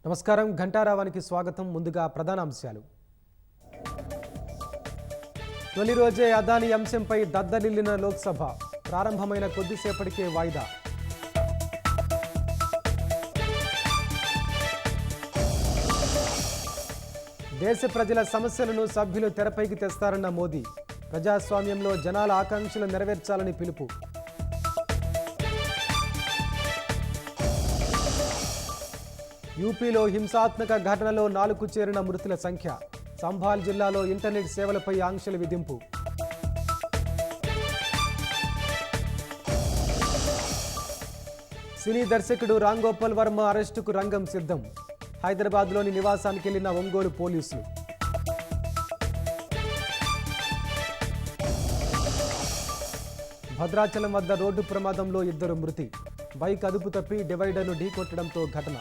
నమస్కారం ఘంటారావానికి స్వాగతం. ముందుగా ప్రధాన అంశాలు. తొలి రోజే అదాని అంశంపై దద్దరిల్లిన లోక్సభ. ప్రారంభమైన కొద్దిసేపటికే వాయిదా. దేశ ప్రజల సమస్యలను సభ్యులు తెరపైకి తెస్తారన్న మోదీ. ప్రజాస్వామ్యంలో జనాల ఆకాంక్షలు నెరవేర్చాలని పిలుపు. యూపీలో హింసాత్మక ఘటనలో 4కు చేరిన మృతుల సంఖ్య. సంభాల్ జిల్లాలో ఇంటర్నెట్ సేవలపై ఆంక్షల విధింపు. సినీ దర్శకుడు రామ్ గోపాల్ వర్మ అరెస్టుకు రంగం సిద్ధం. హైదరాబాద్లోని నివాసానికి వెళ్లిన ఒంగోలు పోలీసులు. భద్రాచలం వద్ద రోడ్డు ప్రమాదంలో 2 మృతి. బైక్ అదుపు తప్పి డివైడర్ను ఢీకొట్టడంతో ఘటన.